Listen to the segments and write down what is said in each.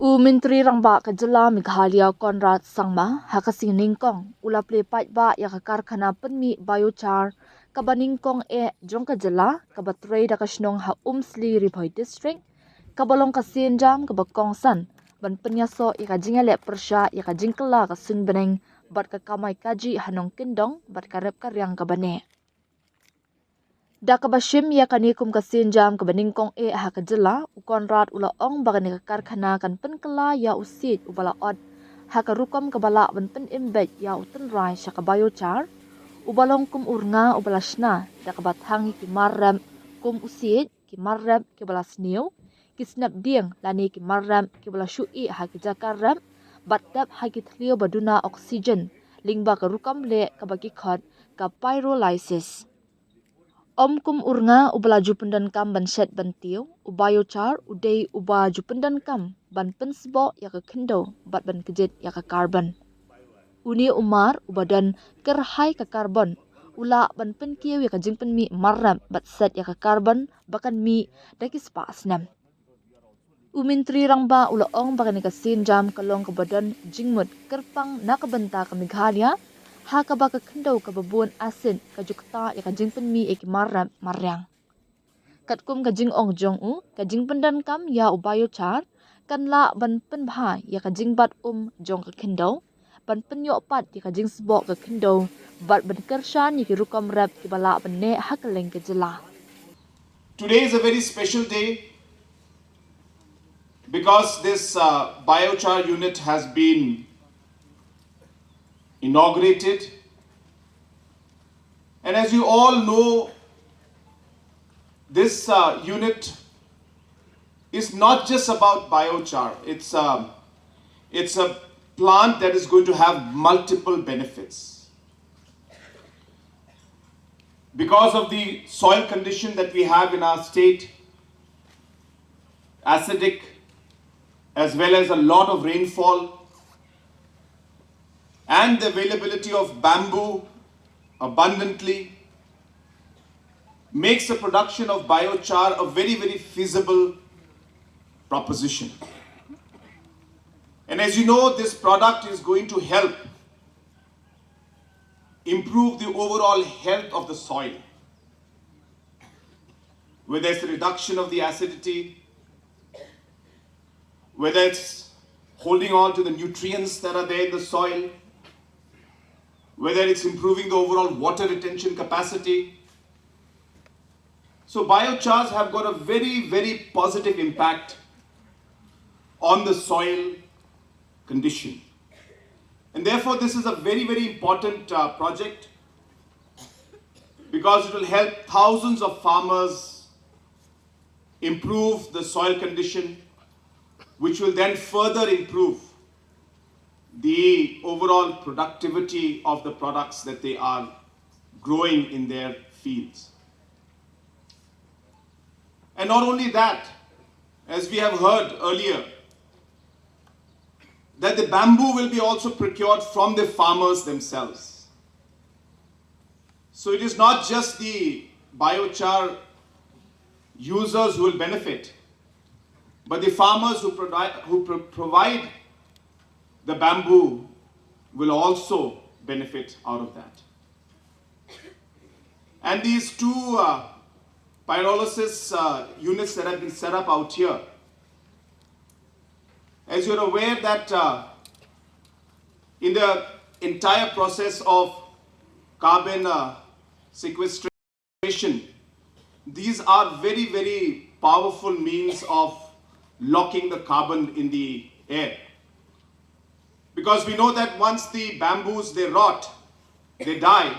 Menteri Rangba ka jylla Meghalaya Conrad Sangma hakasing nyngkong ula Plie ba ya ka karkhana pynmih Biochar kaba nyngkong jong ka jylla kaba trade da kashnong ha Sli Ribhoi district kabalong ka sinjam kaba kongsan ban penyaso ika jingale persha ika jingkala ka sunbeneng bat ka kamai kaji hanong kindong bat karep karyang kabane. Da kabashim ya kanikum ka sinjam ka nyngkong ha ka jylla Conrad ula ong bagani ka karkhana kan penkala ya usit ubala od ha ka rukom kabala ban pen imbet ya uten rai sya ka Biochar ubalong kum urnga ubala shna da ka bathangi ki marram kum usit ki marram ki bala sniu ki snap dieng lani ki marram ki bala shui ha ki jakaram batdap ha ki thlio baduna oxygen lingba ka rukom le ka baki khot ka pyrolysis. Kum urnga ubala jupendan kam ban set ban tiu Biochar udai uba jupendan kam ban pensbo ya ka khindo bat ban kejit ya ka carbon. Uni umar ubadan kerhai ka carbon ula ban penkiu ya ka jingpen mi marram bat set ya ka carbon bakan mi daki spa asnam. Menteri Rangba ula ong bakan ka sinjam kalong ka badan jingmut kerpang nakabenta ka Meghalaya ha ka baka kendau ka babun asin ka jukta ya ka jingpen mi ek marram maryang. Katkum ka jing ong jong ka jingpen dan kam ya Biochar kan la ban pen bha ya ka jingbat jong ka kendau ban penyo pat ya ka jing sbo ka kendau bat ban kershan ya ki rukom rap ki bala ban ne ha ka leng ka jylla. Today is a very special day because this biochar unit has been inaugurated, and as you all know, this unit is not just about biochar. It's a plant that is going to have multiple benefits. Because of the soil condition that we have in our state, acidic, as well as a lot of rainfall, and the availability of bamboo abundantly, makes the production of biochar a very, very feasible proposition. And as you know, this product is going to help improve the overall health of the soil, whether it's the reduction of the acidity, whether it's holding on to the nutrients that are there in the soil, whether it's improving the overall water retention capacity. So biochars have got a very, very positive impact on the soil condition. And therefore this is a very, very important project because it will help thousands of farmers improve the soil condition, which will then further improve the overall productivity of the products that they are growing in their fields. And not only that, as we have heard earlier, that the bamboo will be also procured from the farmers themselves. So it is not just the biochar users who will benefit, but the farmers who provide the bamboo will also benefit out of that. And these two pyrolysis units that have been set up out here, as you're aware that in the entire process of carbon sequestration, these are very, very powerful means of locking the carbon in the air. Because we know that once the bamboos, they rot, they die,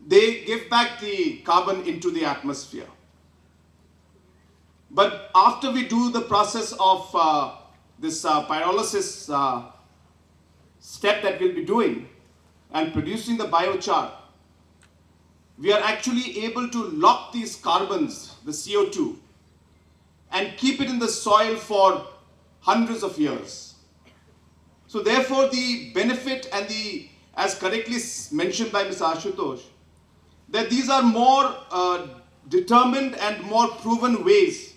they give back the carbon into the atmosphere. But after we do the process of this pyrolysis step that we'll be doing and producing the biochar, we are actually able to lock these carbons, the CO2, and keep it in the soil for hundreds of years. So therefore the benefit and the, as correctly mentioned by Mr. Ashutosh, that these are more determined and more proven ways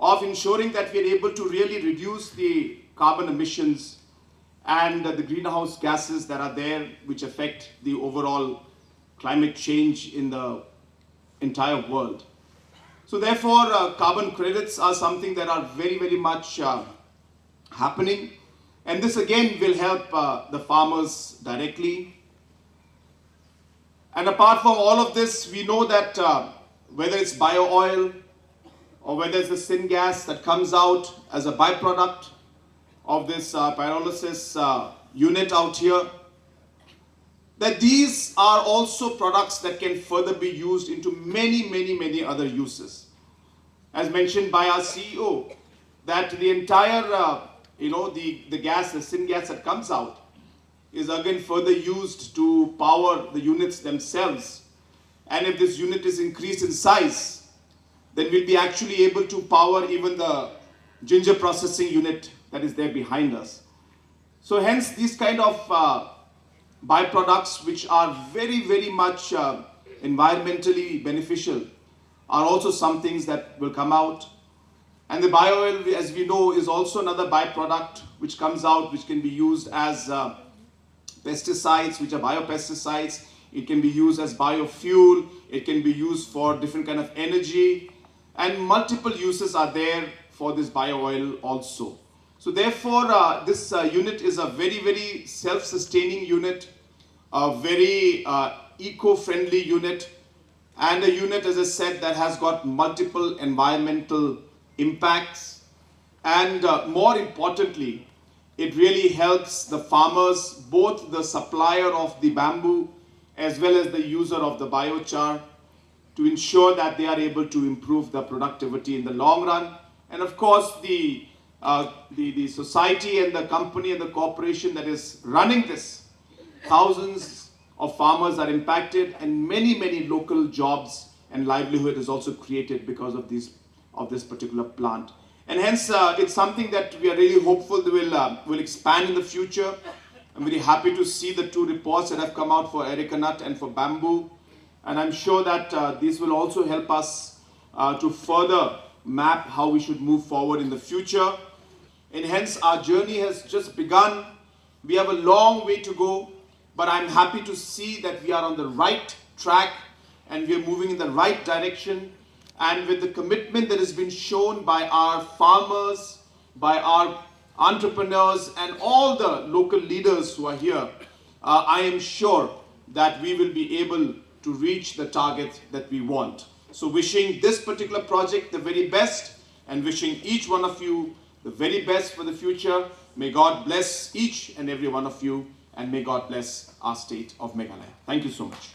of ensuring that we are able to really reduce the carbon emissions and the greenhouse gases that are there, which affect the overall climate change in the entire world. So therefore, carbon credits are something that are very, very much happening. And this again will help the farmers directly. And apart from all of this, we know that whether it's bio oil or whether it's the syngas that comes out as a byproduct of this pyrolysis unit out here, that these are also products that can further be used into many, many, many other uses. As mentioned by our CEO, that the entire, the gas, the syngas that comes out is again further used to power the units themselves. And if this unit is increased in size, then we'll be actually able to power even the ginger processing unit that is there behind us. So hence these kind of byproducts, which are very, very much environmentally beneficial, are also some things that will come out. And the bio oil, as we know, is also another byproduct which comes out, which can be used as pesticides, which are biopesticides. It can be used as biofuel. It can be used for different kind of energy. And multiple uses are there for this bio oil also. So therefore, this unit is a very, very self-sustaining unit, a very eco-friendly unit, and a unit, as I said, that has got multiple environmental impacts. And more importantly, it really helps the farmers, both the supplier of the bamboo as well as the user of the biochar, to ensure that they are able to improve the productivity in the long run. And of course, the society and the company and the corporation that is running this, thousands of farmers are impacted, and many, many local jobs and livelihood is also created because of this particular plant. And hence, it's something that we are really hopeful will expand in the future. I'm very happy to see the 2 reports that have come out for areca nut and for bamboo. And I'm sure that these will also help us to further map how we should move forward in the future. And hence, our journey has just begun. We have a long way to go, but I'm happy to see that we are on the right track and we are moving in the right direction. And with the commitment that has been shown by our farmers, by our entrepreneurs, and all the local leaders who are here, I am sure that we will be able to reach the target that we want. So wishing this particular project the very best, and wishing each one of you the very best for the future. May God bless each and every one of you, and may God bless our state of Meghalaya. Thank you so much.